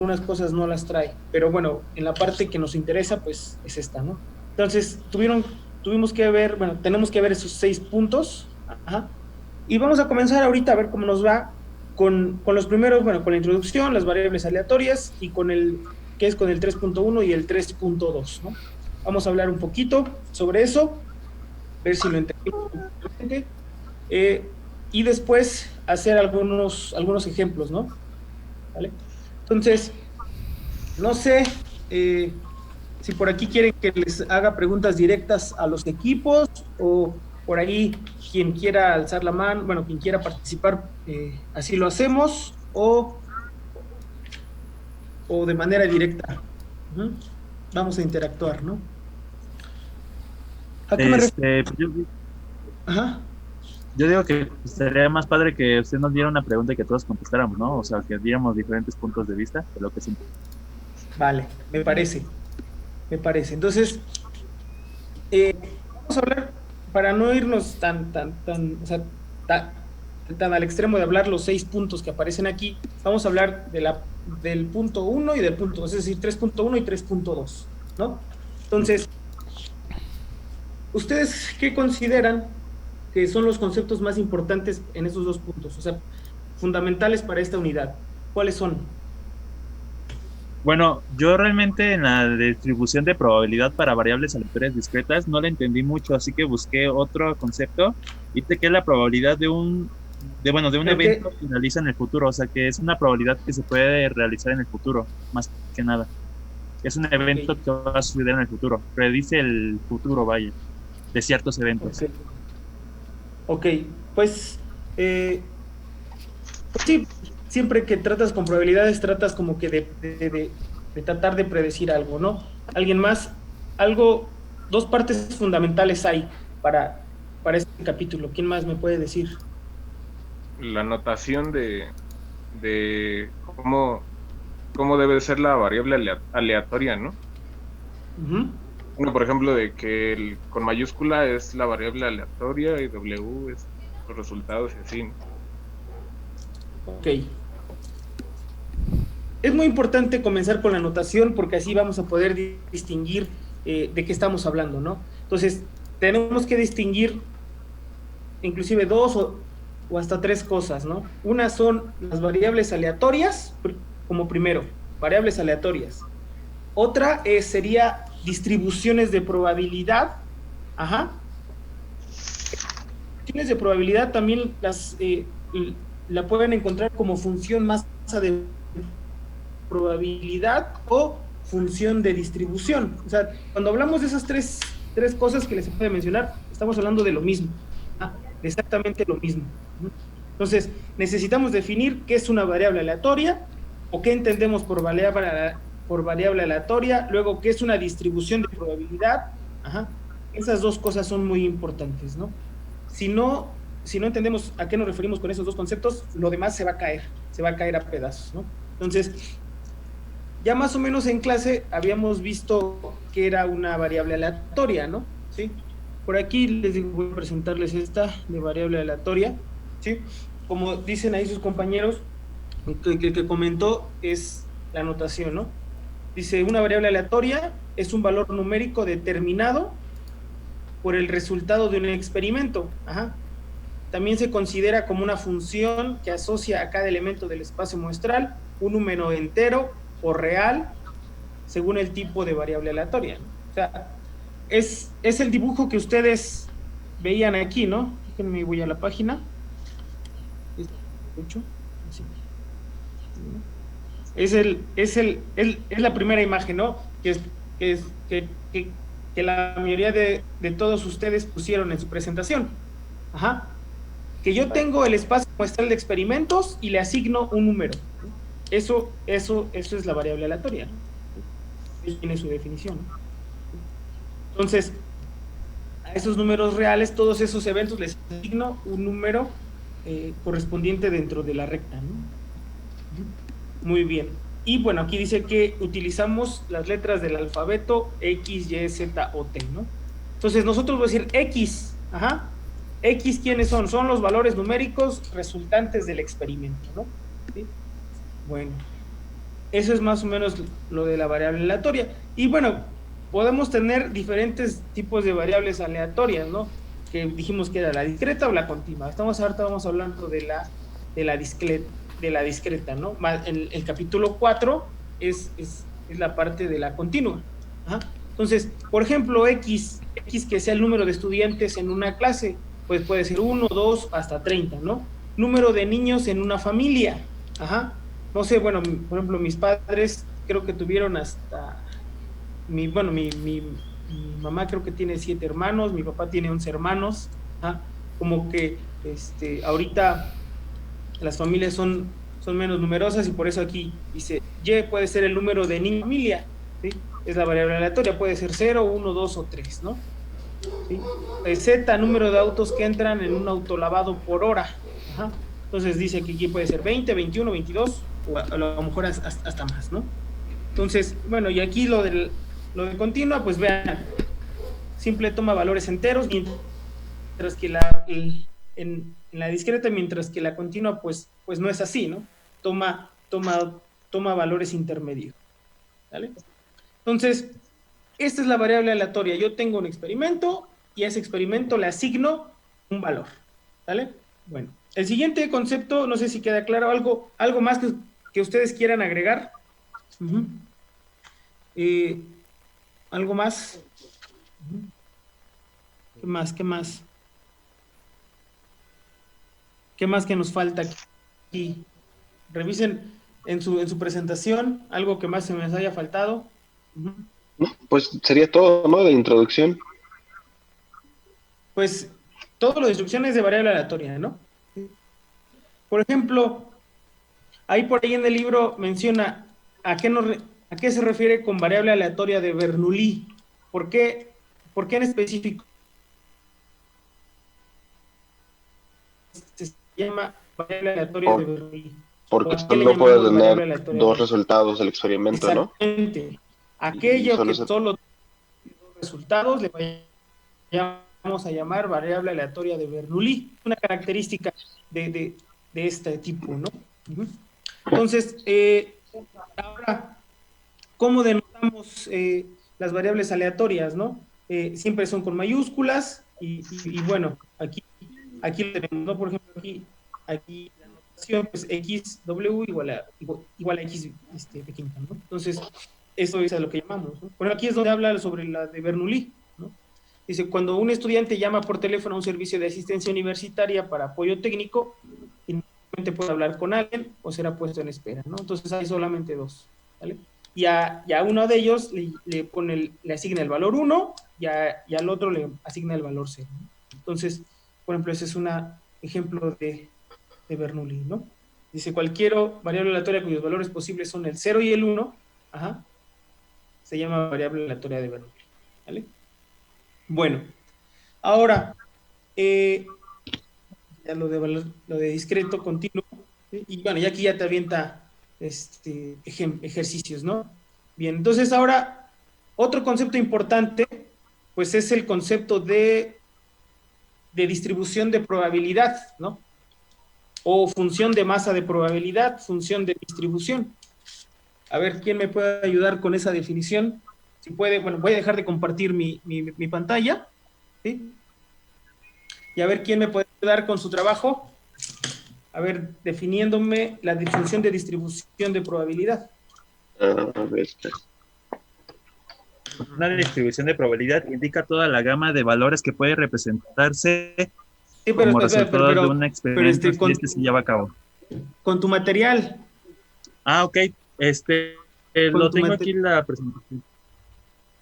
algunas cosas no las trae, pero bueno, en la parte que nos interesa, pues es esta, ¿no? Entonces, tuvimos que ver, bueno, tenemos que ver esos 6 puntos, ajá, y vamos a comenzar ahorita a ver cómo nos va con los primeros, bueno, con la introducción, las variables aleatorias y con que es con el 3.1 y el 3.2, ¿no? Vamos a hablar un poquito sobre eso, ver si lo entendemos completamente, y después hacer algunos ejemplos, ¿no? ¿Vale? Entonces, no sé si por aquí quieren que les haga preguntas directas a los equipos o por ahí quien quiera alzar la mano, bueno, quien quiera participar, así lo hacemos o de manera directa. Ujú. Vamos a interactuar, ¿no? ¿A qué me refiero? Pues Ajá. yo digo que sería más padre que usted nos diera una pregunta y que todos contestáramos, ¿no? O sea, que diéramos diferentes puntos de vista de lo que siempre. Vale, me parece, me parece. Entonces, vamos a hablar, para no irnos o sea, tan al extremo de hablar los 6 puntos que aparecen aquí, vamos a hablar del punto uno y del punto 2, es decir, 3.1 y 3.2, ¿no? Entonces, ¿ustedes qué consideran que son los conceptos más importantes en esos 2 puntos? O sea, fundamentales para esta unidad. ¿Cuáles son? Bueno, yo realmente en la distribución de probabilidad para variables aleatorias discretas no la entendí mucho, así que busqué otro concepto y dice que es la probabilidad de un Pero evento qué, que realiza en el futuro, o sea, que es una probabilidad que se puede realizar en el futuro, más que nada. Es un ok, evento que va a suceder en el futuro, predice el futuro, vaya, de ciertos ok, eventos. ok, pues, pues sí, siempre que tratas con probabilidades, tratas como que de tratar de predecir algo, ¿no? Alguien más, algo, dos partes fundamentales hay para este capítulo. ¿Quién más me puede decir? La notación de cómo debe ser la variable aleatoria, ¿no? Ujú. Bueno, por ejemplo, de que con mayúscula es la variable aleatoria y W es los resultados y así, ¿no? Ok. Es muy importante comenzar con la notación porque así vamos a poder distinguir de qué estamos hablando, ¿no? Entonces, tenemos que distinguir inclusive dos o hasta tres cosas, ¿no? Una son las variables aleatorias, como primero, variables aleatorias. Otra sería distribuciones de probabilidad. Ajá. Distribuciones de probabilidad también la pueden encontrar como función masa de probabilidad o función de distribución. O sea, cuando hablamos de esas tres cosas que les puede mencionar, estamos hablando de lo mismo, de exactamente lo mismo. Entonces, necesitamos definir qué es una variable aleatoria o qué entendemos por variable aleatoria, luego qué es una distribución de probabilidad. Ajá. Esas dos cosas son muy importantes, ¿no? Si no entendemos a qué nos referimos con esos dos conceptos, lo demás se va a caer a pedazos, ¿no? Entonces, ya más o menos en clase habíamos visto que era una variable aleatoria, ¿no? ¿Sí? Por aquí les digo, voy a presentarles esta de variable aleatoria, ¿sí? Como dicen ahí sus compañeros, que comentó es la notación, ¿no? Dice, una variable aleatoria es un valor numérico determinado por el resultado de un experimento. Ajá. También se considera como una función que asocia a cada elemento del espacio muestral un número entero o real según el tipo de variable aleatoria, ¿no? O sea, es el dibujo que ustedes veían aquí, ¿no? Déjenme, voy a la página. Es la primera imagen, ¿no? Que, es, que la mayoría de todos ustedes pusieron en su presentación. Ajá. Que yo tengo el espacio muestral de experimentos y le asigno un número. Eso es la variable aleatoria, ¿no? Eso tiene su definición, ¿no? Entonces, a esos números reales, todos esos eventos les asigno un número correspondiente dentro de la recta, ¿no? Muy bien. Y bueno, aquí dice que utilizamos las letras del alfabeto X, Y, Z o T, ¿no? Entonces, nosotros vamos a decir X, ajá. X, ¿quiénes son? Son los valores numéricos resultantes del experimento, ¿no? ¿Sí? Bueno. eso es más o menos lo de la variable aleatoria. Y bueno, podemos tener diferentes tipos de variables aleatorias, ¿no? Que dijimos que era la discreta o la continua. Ahorita vamos hablando de la discreta, ¿no? En el capítulo 4 es la parte de la continua. Ajá. Entonces, por ejemplo, X que sea el número de estudiantes en una clase, pues puede ser 1, 2, hasta 30, ¿no? Número de niños en una familia. Ajá. No sé, bueno, por ejemplo, mis padres creo que tuvieron hasta, mi mamá creo que tiene 7 hermanos, mi papá tiene 11 hermanos, ¿ah? Como que ahorita las familias son menos numerosas y por eso aquí dice, Y puede ser el número de niños en familia, ¿sí? Es la variable aleatoria, puede ser 0, 1, 2 o 3, ¿no? ¿Sí? Z, número de autos que entran en un autolavado por hora. Ajá. Entonces dice que aquí puede ser 20, 21, 22 o a lo mejor hasta más, ¿no? Entonces, bueno, y aquí lo de continua, pues vean, simple toma valores enteros, mientras que en la discreta, mientras que la continua, pues no es así, ¿no? Toma valores intermedios, ¿vale? Entonces, esta es la variable aleatoria. Yo tengo un experimento y a ese experimento le asigno un valor, ¿vale? Bueno, el siguiente concepto, no sé si queda claro, algo más que ustedes quieran agregar. Uh-huh. ¿Algo más? ¿Qué más? ¿Qué más que nos falta aquí? Revisen en su presentación algo que más se les haya faltado. Uh-huh. Pues sería todo, ¿no? De introducción. Pues todo lo de instrucciones de variable aleatoria, ¿no? Por ejemplo, ahí por ahí en el libro menciona a qué se refiere con variable aleatoria de Bernoulli. ¿Por qué en específico se llama variable aleatoria de Bernoulli? Porque solo puede tener dos resultados del experimento, ¿no? Exactamente. Aquello que solo tiene dos resultados le vamos a llamar variable aleatoria de Bernoulli, una característica de este tipo, ¿no? Uh-huh. Entonces, ahora, ¿cómo denotamos las variables aleatorias, no? Siempre son con mayúsculas y bueno, aquí lo tenemos, ¿no? Por ejemplo, aquí la notación, pues XW igual a X pequeña, ¿no? Entonces, eso es a lo que llamamos, ¿no? Bueno, aquí es donde habla sobre la de Bernoulli, ¿no? Dice, cuando un estudiante llama por teléfono a un servicio de asistencia universitaria para apoyo técnico, inmediatamente puede hablar con alguien o será puesto en espera, ¿no? Entonces hay solamente dos, ¿vale? Y a uno de ellos le asigna el valor 1 y al otro le asigna el valor 0, ¿no? Entonces, por ejemplo, ese es un ejemplo de Bernoulli, ¿no? Dice, cualquier variable aleatoria cuyos valores posibles son el 0 y el 1, ajá, se llama variable aleatoria de Bernoulli, ¿vale? Bueno, ahora, ya lo de discreto, continuo, ¿sí? Y bueno, y aquí ya te avienta ejercicios, ¿no? Bien, entonces ahora, otro concepto importante, pues es el concepto de distribución de probabilidad, ¿no? O función de masa de probabilidad, función de distribución. A ver, ¿quién me puede ayudar con esa definición? Si puede, bueno, voy a dejar de compartir mi pantalla, ¿sí? Y a ver quién me puede ayudar con su trabajo. A ver, definiéndome la función de distribución de probabilidad. A ver. Una distribución de probabilidad indica toda la gama de valores que puede representarse como resultado de un experimento si se lleva a cabo. Con tu material. Ah, ok. Lo tengo aquí en la presentación.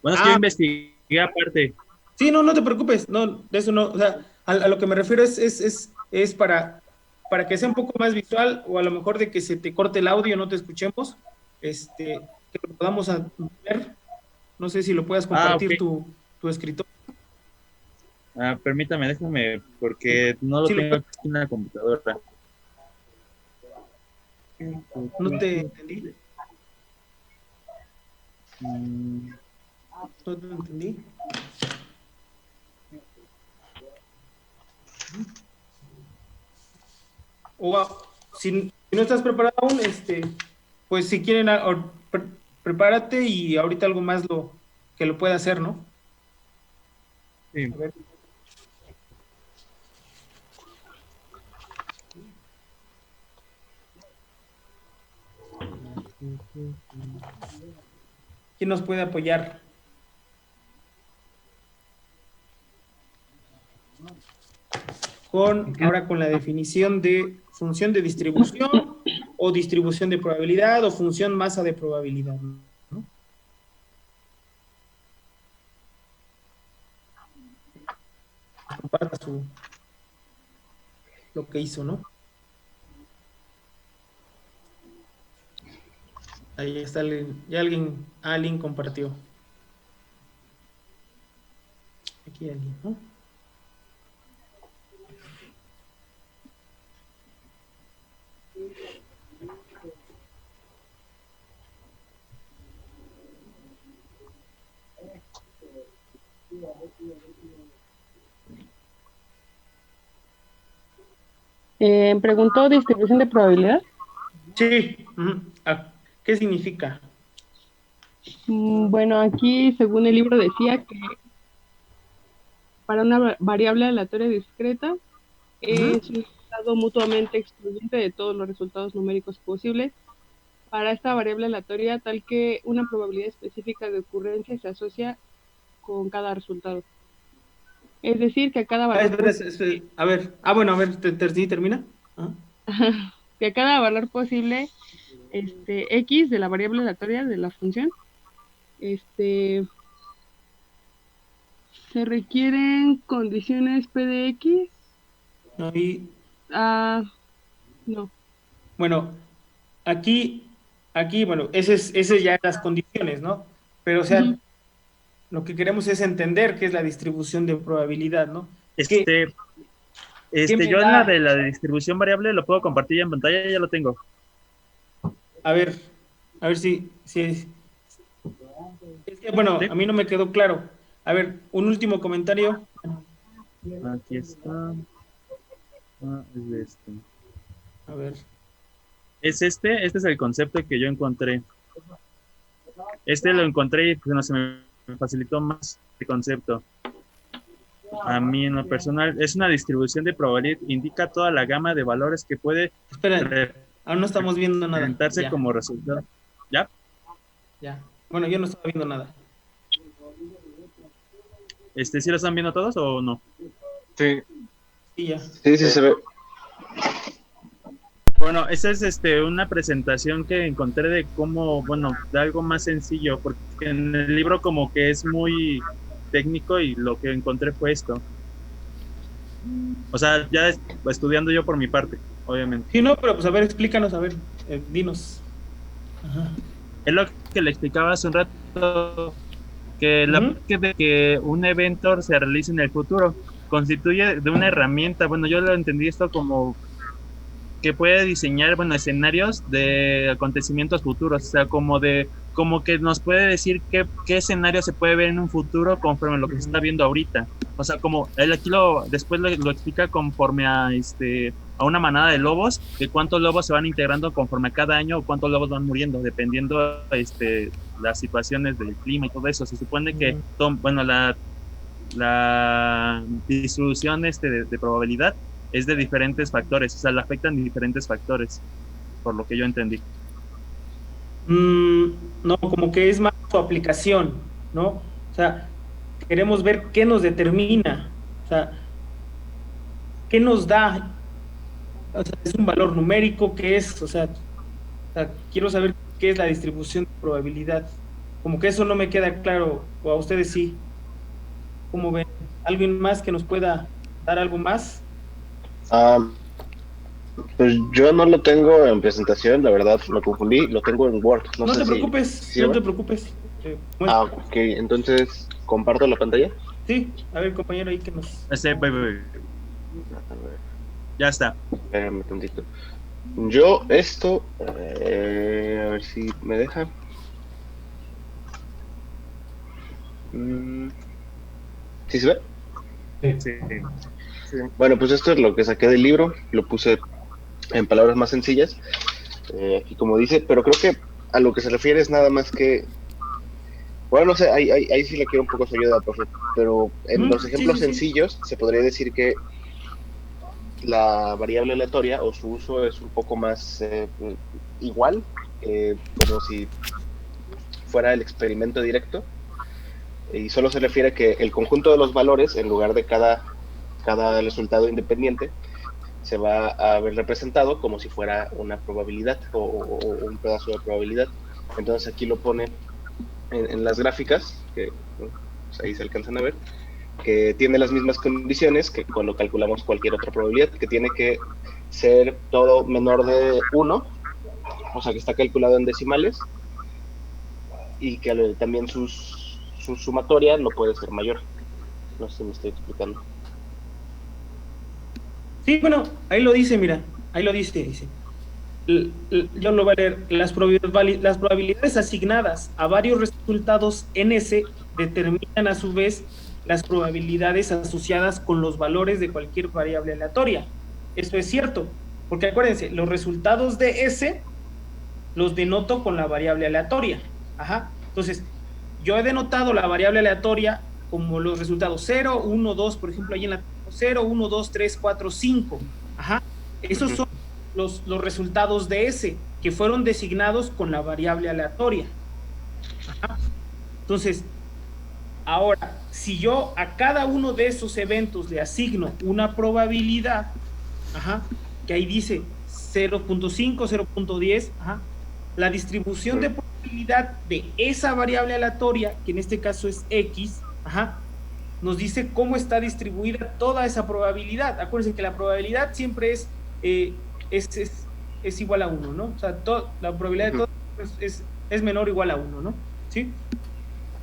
Bueno, es que yo investigué aparte. Sí, no te preocupes. No, de eso no. O sea, a lo que me refiero es para que sea un poco más visual o a lo mejor de que se te corte el audio, no te escuchemos, que lo podamos ver. No sé si lo puedas compartir tu escritor. Permítame, déjame, porque no lo tengo aquí en la computadora. No te entendí. No te entendí. O si no estás preparado aún, pues si quieren, prepárate y ahorita algo más que lo pueda hacer, ¿no? Sí. A ver. ¿Quién nos puede apoyar? Ahora con la definición de función de distribución o distribución de probabilidad o función masa de probabilidad, ¿no? Comparta lo que hizo, ¿no? Ahí está, ya alguien compartió. Aquí alguien, ¿no? Preguntó distribución de probabilidad. Sí. ¿Qué significa? Bueno, aquí según el libro decía que para una variable aleatoria discreta es un estado mutuamente excluyente de todos los resultados numéricos posibles para esta variable aleatoria, tal que una probabilidad específica de ocurrencia se asocia con cada resultado. Es decir, que a cada valor espera. A ver, bueno, a ver, ¿sí termina? que a cada valor posible x de la variable aleatoria de la función, se requieren condiciones P de X. No, no. Bueno, aquí, bueno, ese ya las condiciones, ¿no? Pero, o sea, lo que queremos es entender qué es la distribución de probabilidad, ¿no? Yo en la de la distribución variable lo puedo compartir ya en pantalla, ya lo tengo. A ver si es que, bueno, ¿sí? A mí no me quedó claro. A ver, un último comentario. Aquí está. Es este. A ver. Es este es el concepto que yo encontré. Lo encontré y pues, no se me facilitó más el concepto. A mí en lo personal, es una distribución de probabilidad, indica toda la gama de valores que puede... Espera, aún no estamos viendo nada. Presentarse como resultado. ¿Ya? Ya. Bueno, yo no estaba viendo nada. ¿Sí lo están viendo todos o no? Sí. Sí, ya. Sí, se ve. Bueno, esa es una presentación que encontré de cómo, bueno, de algo más sencillo, porque en el libro como que es muy técnico y lo que encontré fue esto. O sea, ya estudiando yo por mi parte, obviamente. Sí, no, pero pues a ver, explícanos, a ver, dinos. Ajá. Es lo que le explicaba hace un rato, que de que un evento se realice en el futuro constituye de una herramienta, bueno, yo lo entendí esto como que puede diseñar, bueno, escenarios de acontecimientos futuros, o sea, como que nos puede decir qué escenario se puede ver en un futuro conforme a lo que se está viendo ahorita. O sea, como él aquí después lo explica conforme a una manada de lobos, de cuántos lobos se van integrando conforme a cada año o cuántos lobos van muriendo, dependiendo las situaciones del clima y todo eso. Se supone que, bueno, la distribución de probabilidad es de diferentes factores, o sea, le afectan diferentes factores, por lo que yo entendí. No, como que es más su aplicación, ¿no? O sea, queremos ver qué nos determina, o sea, qué nos da, o sea, es un valor numérico, qué es, o sea, quiero saber qué es la distribución de probabilidad. Como que eso no me queda claro, o a ustedes sí. ¿Cómo ven? ¿Alguien más que nos pueda dar algo más? Pues yo no lo tengo en presentación, la verdad, me confundí, lo tengo en Word. No te preocupes, no te preocupes. Ok, entonces, ¿comparto la pantalla? Sí, a ver, compañero, ahí que nos... Ya está. Espérame tantito. Yo esto, a ver si me deja. ¿Sí se ve? Sí. Bueno, pues esto es lo que saqué del libro, lo puse en palabras más sencillas. aquí como dice, pero creo que a lo que se refiere es nada más que, bueno, no sé, ahí sí le quiero un poco su ayuda, profe, pero en los ejemplos sencillos se podría decir que la variable aleatoria o su uso es un poco más igual, como si fuera el experimento directo, y solo se refiere que el conjunto de los valores, en lugar de cada resultado independiente, se va a ver representado como si fuera una probabilidad o un pedazo de probabilidad. Entonces aquí lo pone en las gráficas, que pues ahí se alcanzan a ver, que tiene las mismas condiciones que cuando calculamos cualquier otra probabilidad, que tiene que ser todo menor de 1, o sea que está calculado en decimales, y que también su sumatoria no puede ser mayor. No sé si me estoy explicando. Sí, bueno, ahí lo dice, mira, ahí lo dice. Yo lo voy a leer. Las probabilidades asignadas a varios resultados NS determinan a su vez las probabilidades asociadas con los valores de cualquier variable aleatoria. Esto es cierto, porque acuérdense, los resultados de S los denoto con la variable aleatoria. Ajá. Entonces, yo he denotado la variable aleatoria como los resultados 0, 1, 2, por ejemplo, ahí en la 0, 1, 2, 3, 4, 5. Ajá. Esos son los resultados de S, que fueron designados con la variable aleatoria. Ajá. Entonces, ahora, si yo a cada uno de esos eventos le asigno una probabilidad, ajá, que ahí dice 0.5, 0.10, ajá, la distribución de probabilidad de esa variable aleatoria, que en este caso es X, ajá, nos dice cómo está distribuida toda esa probabilidad. Acuérdense que la probabilidad siempre es igual a 1, ¿no? O sea, la probabilidad de todo es menor o igual a 1, ¿no? ¿Sí?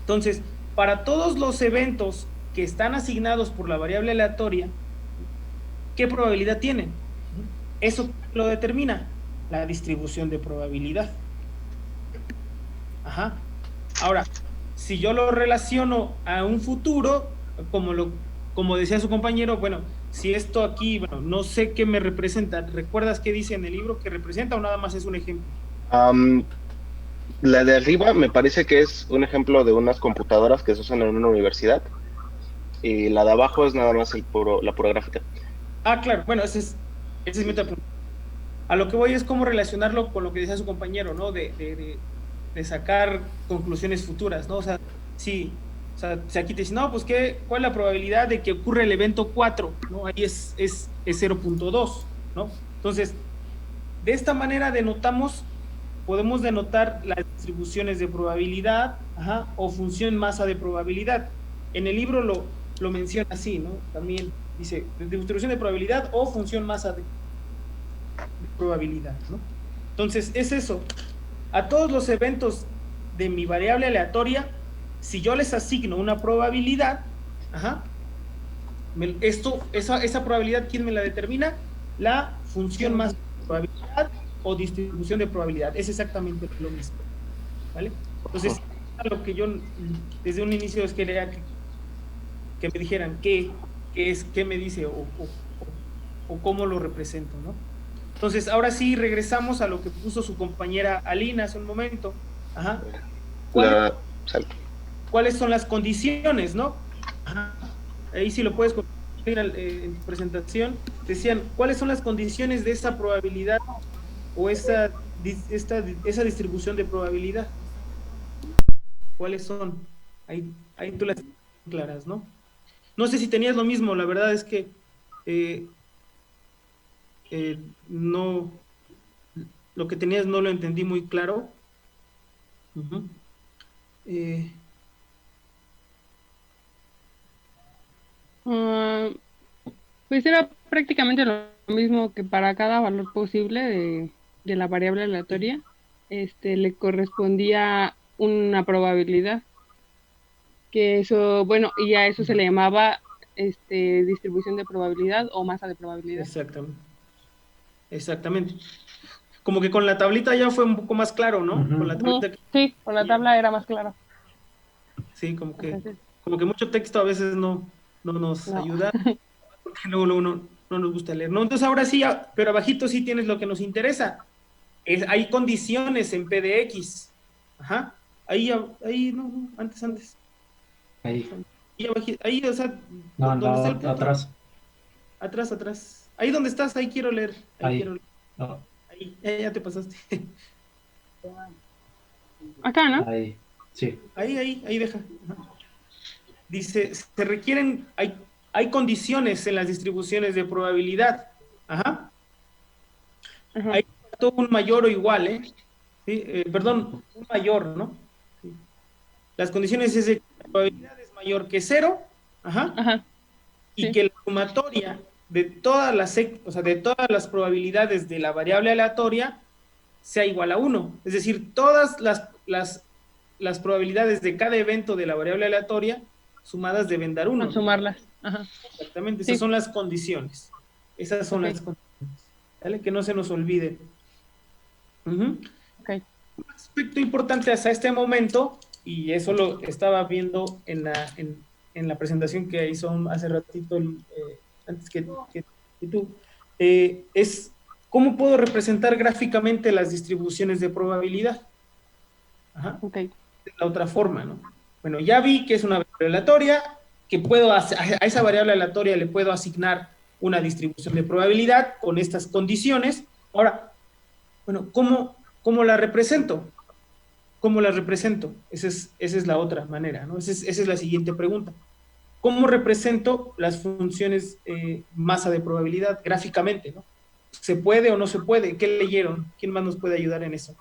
Entonces, para todos los eventos que están asignados por la variable aleatoria, ¿qué probabilidad tienen? Eso lo determina la distribución de probabilidad. Ajá. Ahora, si yo lo relaciono a un futuro, como decía su compañero, bueno, si esto aquí, bueno, no sé qué me representa. ¿Recuerdas qué dice en el libro que representa o nada más es un ejemplo? La de arriba me parece que es un ejemplo de unas computadoras que se usan en una universidad, y la de abajo es nada más la pura gráfica. Ah, claro, bueno, ese es mi otro punto. A lo que voy es cómo relacionarlo con lo que decía su compañero, ¿no? De sacar conclusiones futuras, ¿no? O sea, sí, o sea, si aquí te dicen, no, pues, ¿cuál es la probabilidad de que ocurra el evento 4? ¿No? Ahí es 0.2, ¿no? Entonces, de esta manera podemos denotar las distribuciones de probabilidad, ajá, o función masa de probabilidad. En el libro lo menciona así, ¿no? También dice distribución de probabilidad o función masa de probabilidad, ¿no? Entonces, es eso. A todos los eventos de mi variable aleatoria, si yo les asigno una probabilidad, ajá, esa probabilidad, ¿quién me la determina? La función más probabilidad o distribución de probabilidad. Es exactamente lo mismo, ¿vale? Entonces, lo que yo desde un inicio quería que me dijeran qué me dice o cómo lo represento, ¿no? Entonces, ahora sí, regresamos a lo que puso su compañera Alina hace un momento. Ajá. ¿Cuáles son las condiciones, no? Ajá. Ahí sí lo puedes compartir en tu presentación. Decían, ¿cuáles son las condiciones de esa probabilidad o esa distribución de probabilidad? ¿Cuáles son? Ahí tú las tienes claras, ¿no? No sé si tenías lo mismo, la verdad es que no, lo que tenías no lo entendí muy claro. Pues era prácticamente lo mismo, que para cada valor posible de la variable aleatoria, le correspondía una probabilidad, que eso, bueno, y a eso se le llamaba distribución de probabilidad o masa de probabilidad. Exactamente. Como que con la tablita ya fue un poco más claro, ¿no? Con la tablita sí, con la tabla era más claro. Sí, como que mucho texto a veces no nos ayuda, porque luego no nos gusta leer, ¿no? Entonces ahora sí, pero abajito sí tienes lo que nos interesa. hay condiciones en P de X. Ajá. Ahí, no, antes. Ahí. Ahí, o sea, No, ¿dónde está el punto? atrás. Atrás. Ahí donde estás, ahí quiero leer. Ahí. Quiero leer. No, Ahí, ya te pasaste. Acá, ¿no? ahí. Sí. Ahí deja. Ajá. Dice, se requieren, hay condiciones en las distribuciones de probabilidad. Ajá. Ajá. Hay un mayor o igual, ¿eh? ¿Sí? Perdón, un mayor, ¿no? Sí. Las condiciones es de que la probabilidad es mayor que 0, ajá, Ajá. y Sí. que la sumatoria de todas las probabilidades de la variable aleatoria sea igual a 1. Es decir, todas las probabilidades de cada evento de la variable aleatoria sumadas deben dar 1. A sumarlas. Ajá. Exactamente, Sí. esas son las condiciones. Esas son Ok. las condiciones. ¿Vale? Que no se nos olvide. Ujú. Ok. Un aspecto importante hasta este momento, y eso lo estaba viendo en la presentación que hizo hace ratito, antes que tú, es cómo puedo representar gráficamente las distribuciones de probabilidad. Ajá. Ok. De la otra forma, ¿no? Bueno, ya vi que es una variable aleatoria, que a esa variable aleatoria le puedo asignar una distribución de probabilidad con estas condiciones. Ahora, bueno, ¿cómo la represento? ¿Cómo la represento? Esa es la otra manera, ¿no? Esa es la siguiente pregunta. ¿Cómo represento las funciones masa de probabilidad gráficamente, ¿no? ¿Se puede o no se puede? ¿Qué leyeron? ¿Quién más nos puede ayudar en eso?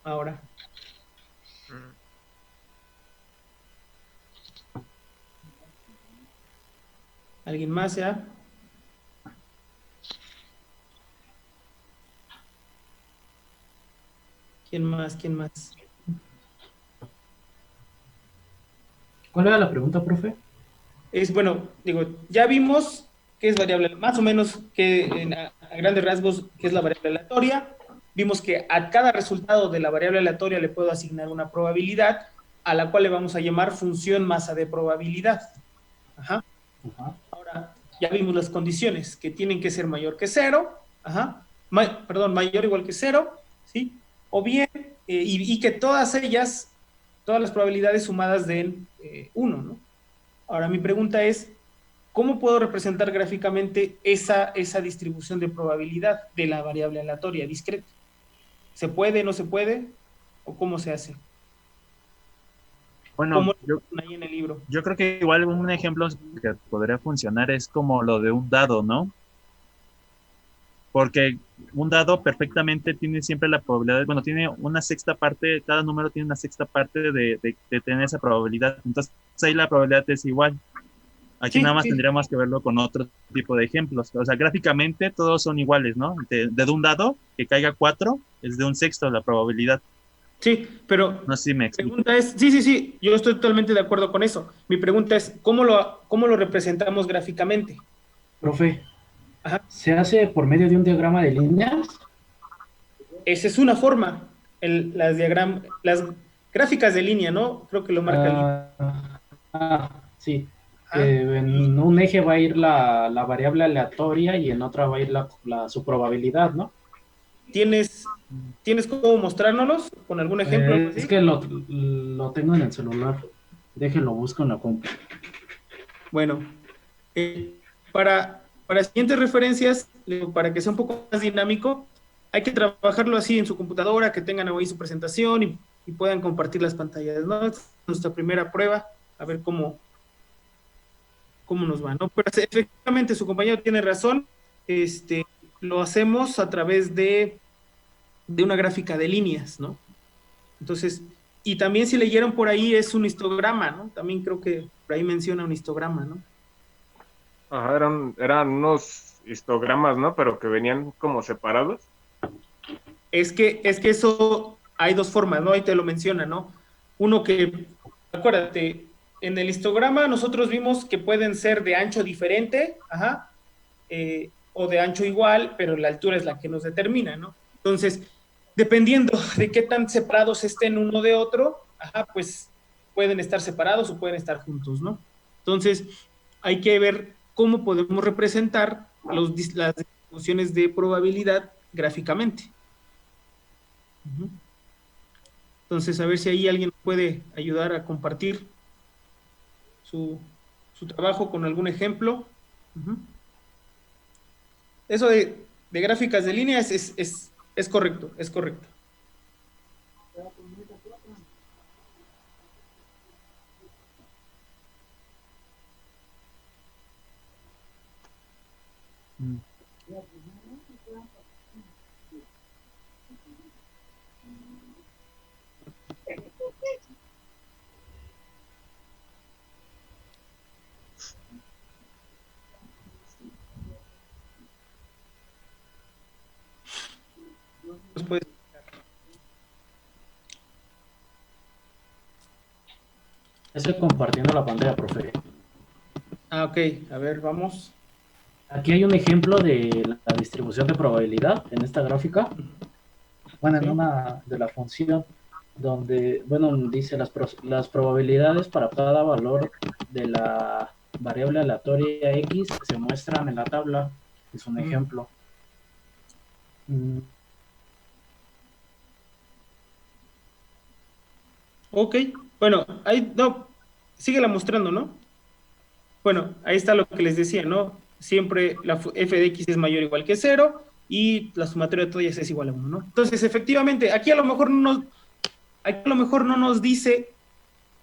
Ahora. ¿Alguien más ya? ¿Quién más? ¿Cuál era la pregunta, profe? Bueno, digo, ya vimos que es variable, más o menos, que a grandes rasgos, que es la variable aleatoria. Vimos que a cada resultado de la variable aleatoria le puedo asignar una probabilidad, a la cual le vamos a llamar función masa de probabilidad. Ajá. Ajá. Ahora, ya vimos las condiciones, que tienen que ser mayor que 0, ajá, mayor o igual que 0, ¿sí? O bien, y que todas las probabilidades sumadas den 1, ¿no? Ahora, mi pregunta es, ¿cómo puedo representar gráficamente esa distribución de probabilidad de la variable aleatoria discreta? ¿Se puede, no se puede? ¿O cómo se hace? Bueno, ¿Cómo lo ponen ahí en el libro? yo creo que igual un ejemplo que podría funcionar es como lo de un dado, ¿no? Porque un dado perfectamente tiene siempre la probabilidad, bueno, tiene una sexta parte, cada número tiene una sexta parte de tener esa probabilidad. Entonces ahí la probabilidad es igual. Aquí Sí, nada más sí. tendríamos que verlo con otro tipo de ejemplos. O sea, gráficamente todos son iguales, ¿no? De un dado que caiga 4 es de un sexto la probabilidad. Sí, pero No sé si me mi explico. pregunta es, sí, yo estoy totalmente de acuerdo con eso. Mi pregunta es, ¿cómo lo representamos gráficamente? Profe, Ajá. ¿se hace por medio de un diagrama de líneas? Esa es una forma, las gráficas de línea, ¿no? Creo que lo marca el libro. Sí. Ajá. Que en un eje va a ir la variable aleatoria y en otra va a ir su probabilidad, ¿no? ¿Tienes cómo mostrárnoslos con algún ejemplo? Algo así? Es que lo tengo en el celular. Déjenlo, busco en la compu. Bueno, para siguientes referencias, para que sea un poco más dinámico, hay que trabajarlo así en su computadora, que tengan ahí su presentación y puedan compartir las pantallas, ¿no? Esta es nuestra primera prueba, a ver cómo nos va, ¿no? Pero efectivamente su compañero tiene razón, lo hacemos a través de una gráfica de líneas, ¿no? Entonces, y también si leyeron por ahí es un histograma, ¿no? También creo que por ahí menciona un histograma, ¿no? Ajá, eran unos histogramas, ¿no? Pero que venían como separados. Es que eso hay dos formas, ¿no? Ahí te lo menciona, ¿no? Uno que, acuérdate, en el histograma nosotros vimos que pueden ser de ancho diferente, ajá, o de ancho igual, pero la altura es la que nos determina, ¿no? Entonces, dependiendo de qué tan separados estén uno de otro, ajá, pues pueden estar separados o pueden estar juntos, ¿no? Entonces, hay que ver cómo podemos representar las distribuciones de probabilidad gráficamente. Ujú. Entonces, a ver si ahí alguien puede ayudar a compartir su trabajo con algún ejemplo. Ujú. Eso de gráficas de líneas es correcto, es correcto. Nos puede- Estoy compartiendo la pantalla, profe. ok, a ver, vamos. Aquí hay un ejemplo de la distribución de probabilidad en esta gráfica. Bueno, en Sí. una de la función donde, bueno, dice las probabilidades para cada valor de la variable aleatoria X se muestran en la tabla. Es un ejemplo. Ok, bueno, ahí, no, síguela mostrando, ¿no? Bueno, ahí está lo que les decía, ¿no? Siempre f de x es mayor o igual que 0 y la sumatoria de todas es igual a 1, ¿no? Entonces, efectivamente, aquí a lo mejor no nos dice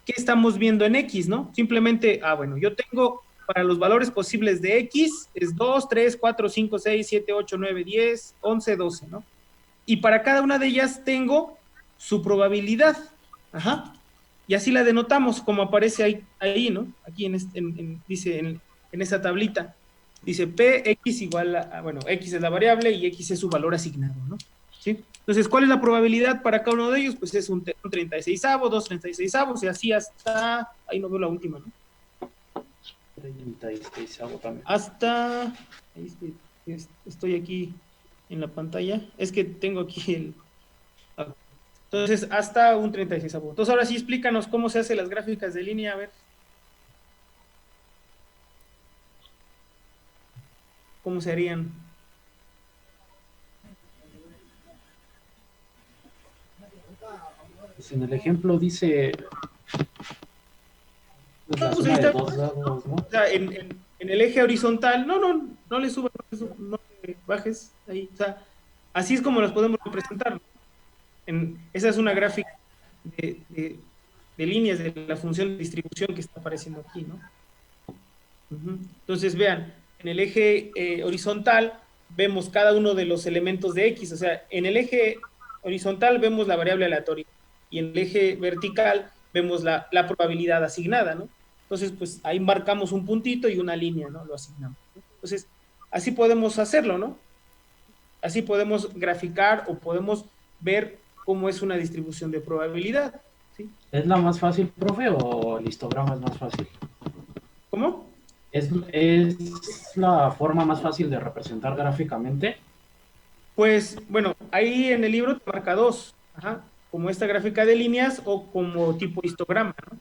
qué estamos viendo en x, ¿no? Simplemente, bueno, yo tengo para los valores posibles de x, es 2, 3, 4, 5, 6, 7, 8, 9, 10, 11, 12, ¿no? Y para cada una de ellas tengo su probabilidad, ajá, y así la denotamos como aparece ahí, ¿no? Aquí dice en esa tablita, dice Px igual bueno, x es la variable y x es su valor asignado, ¿no? ¿Sí? Entonces, ¿cuál es la probabilidad para cada uno de ellos? Pues es un 36avo, 2 36avos y así hasta, ahí no veo la última, ¿no? 36avo también. Hasta, ahí estoy aquí en la pantalla, es que tengo aquí entonces, hasta un 36avo. Entonces, ahora sí explícanos cómo se hacen las gráficas de línea, a ver. ¿Cómo se harían? Pues en el ejemplo dice pues, la No, pues suma ahí de está. dos dados, ¿no? O sea, en el eje horizontal, no le subas, no le bajes ahí. O sea, así es como las podemos representar. Esa es una gráfica de líneas de la función de distribución que está apareciendo aquí, ¿no? Entonces, vean, en el eje horizontal vemos cada uno de los elementos de X, o sea, en el eje horizontal vemos la variable aleatoria y en el eje vertical vemos la probabilidad asignada, ¿no? Entonces, pues ahí marcamos un puntito y una línea, ¿no? Lo asignamos, ¿no? Entonces, así podemos hacerlo, ¿no? Así podemos graficar o podemos ver cómo es una distribución de probabilidad, ¿sí? ¿Es la más fácil, profe, o el histograma es más fácil? ¿Cómo? ¿Es la forma más fácil de representar gráficamente? Pues, bueno, ahí en el libro te marca dos, ajá, como esta gráfica de líneas o como tipo histograma, ¿no?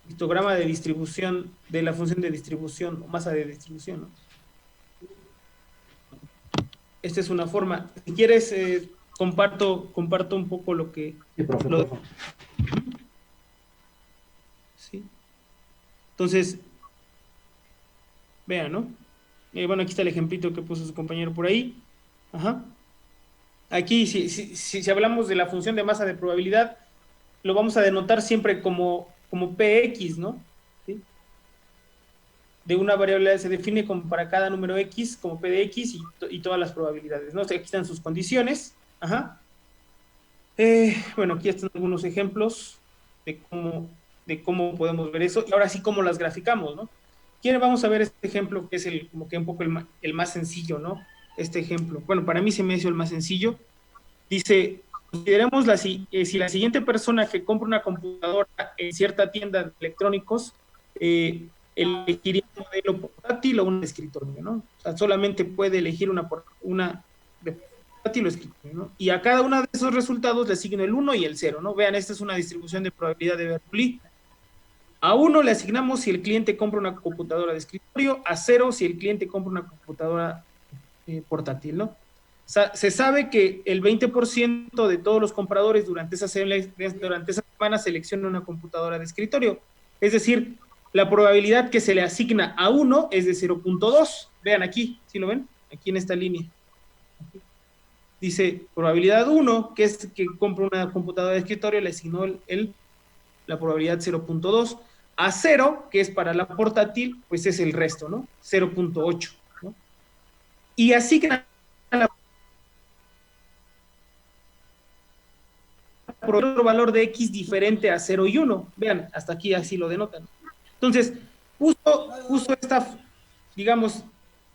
Histograma de distribución, de la función de distribución o masa de distribución, ¿no? Esta es una forma. Si quieres, comparto un poco lo que... Sí, profe, Lo, profe. ¿sí? Entonces, vean, ¿no? Bueno, aquí está el ejemplito que puso su compañero por ahí. Ajá. Aquí, si hablamos de la función de masa de probabilidad, lo vamos a denotar siempre como Px, ¿no? ¿Sí? De una variable se define como para cada número X, como P de X y todas las probabilidades, ¿no? O sea, aquí están sus condiciones. Ajá. Bueno, aquí están algunos ejemplos de cómo podemos ver eso. Y ahora sí, cómo las graficamos, ¿no? Vamos a ver este ejemplo que es como que un poco el más sencillo, ¿no? Este ejemplo. Bueno, para mí se me hizo el más sencillo. Dice, consideremos si la siguiente persona que compra una computadora en cierta tienda de electrónicos elegiría un modelo portátil o un escritorio, ¿no? O sea, solamente puede elegir una de portátil o escritorio, ¿no? Y a cada uno de esos resultados le asigno el 1 y el 0, ¿no? Vean, esta es una distribución de probabilidad de Bernoulli. A 1 le asignamos si el cliente compra una computadora de escritorio, a 0 si el cliente compra una computadora portátil, ¿no? Se sabe que el 20% de todos los compradores durante esa semana selecciona una computadora de escritorio. Es decir, la probabilidad que se le asigna a uno es de 0.2. Vean aquí, ¿sí lo ven? Aquí en esta línea. Dice probabilidad 1, que es que compra una computadora de escritorio, le asignó la probabilidad 0.2. A 0, que es para la portátil, pues es el resto, ¿no? 0.8, ¿no? Y asigna por otro valor de X diferente a 0 y 1. Vean, hasta aquí así lo denotan. Entonces, uso esta, digamos,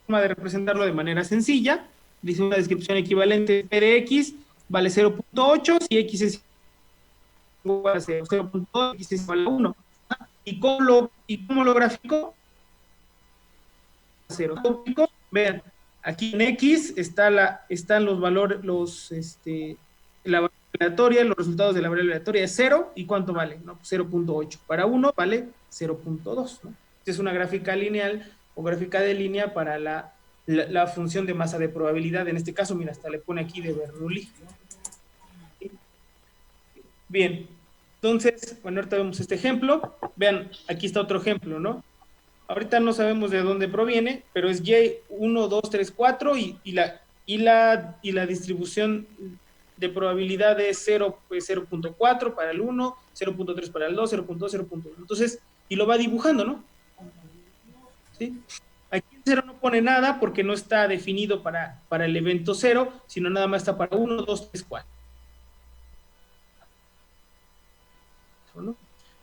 forma de representarlo de manera sencilla. Dice una descripción equivalente P de X vale 0.8, si X es igual a 0.2, X es igual a 1. ¿Y cómo lo grafico? 0. Vean, aquí en X están los valores, la variable aleatoria, los resultados de la variable aleatoria es 0, ¿y cuánto vale? No, 0.8. Para 1 vale 0.2, ¿no? Esta es una gráfica lineal o gráfica de línea para la función de masa de probabilidad. En este caso, mira, hasta le pone aquí de Bernoulli. Bien, entonces, bueno, ahorita vemos este ejemplo. Vean, aquí está otro ejemplo, ¿no? Ahorita no sabemos de dónde proviene, pero es Y1, 2, 3, 4 y la distribución de probabilidad es 0, pues 0.4 para el 1, 0.3 para el 2, 0.2, 0.1. Entonces, y lo va dibujando, ¿no? ¿Sí? Aquí el 0 no pone nada porque no está definido para el evento 0, sino nada más está para 1, 2, 3, 4. ¿No?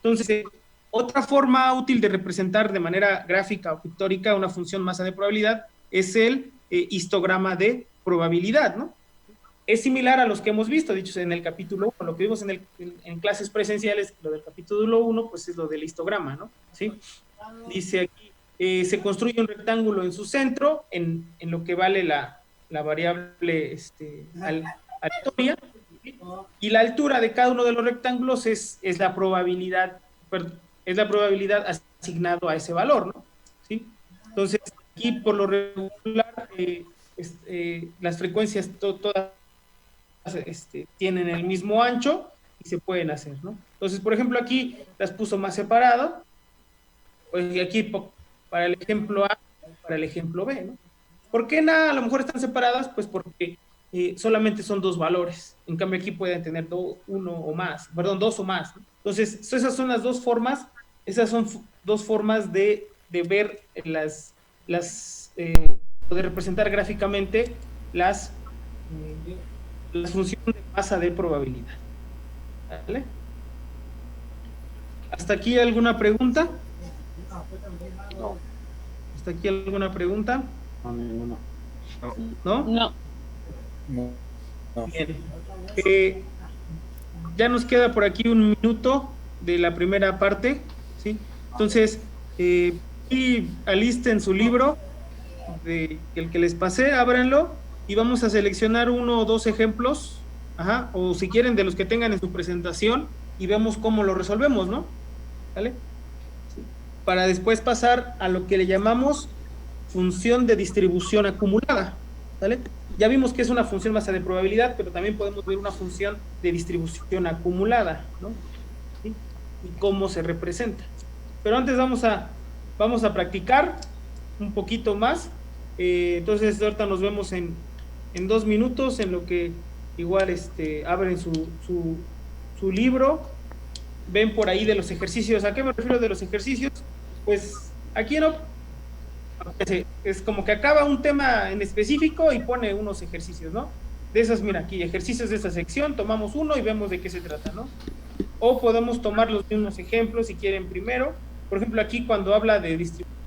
Entonces, otra forma útil de representar de manera gráfica o pictórica una función masa de probabilidad es el histograma de probabilidad, ¿no? Es similar a los que hemos visto, dichos en el capítulo 1, lo que vimos en clases presenciales, lo del capítulo 1, pues es lo del histograma, ¿no? ¿Sí? Dice aquí, se construye un rectángulo en su centro, en lo que vale la variable aleatoria, y la altura de cada uno de los rectángulos es la probabilidad, asignado a ese valor, ¿no? ¿Sí? Entonces, aquí por lo regular, las frecuencias todas tienen el mismo ancho y se pueden hacer, ¿no? Entonces, por ejemplo, aquí las puso más separado, pues aquí para el ejemplo A, para el ejemplo B, ¿no? ¿Por qué a lo mejor están separadas? Pues porque solamente son dos valores. En cambio, aquí pueden tener dos o más, ¿no? Entonces, esas son las dos formas, de ver de representar gráficamente las funciones de masa de probabilidad. ¿Vale? ¿Hasta aquí alguna pregunta? No. ¿Hasta aquí alguna pregunta? No, ninguno. ¿No? No. No. Bien. Ya nos queda por aquí un minuto de la primera parte, ¿sí? Entonces, y alisten su libro, el que les pasé, ábranlo, y vamos a seleccionar uno o dos ejemplos, o si quieren de los que tengan en su presentación, y vemos cómo lo resolvemos, ¿no? ¿Vale? Sí. Para después pasar a lo que le llamamos función de distribución acumulada, ¿vale? Ya vimos que es una función masa de probabilidad, pero también podemos ver una función de distribución acumulada, ¿no? ¿Sí? Y cómo se representa. Pero antes vamos a practicar un poquito más. Entonces ahorita nos vemos en 2 minutos, en lo que igual abren su libro, ven por ahí de los ejercicios. ¿A qué me refiero de los ejercicios? Pues aquí es como que acaba un tema en específico y pone unos ejercicios, ¿no? De esas, mira, aquí, ejercicios de esta sección, tomamos uno y vemos de qué se trata, ¿no? O podemos tomar los mismos ejemplos si quieren primero. Por ejemplo, aquí cuando habla de distribución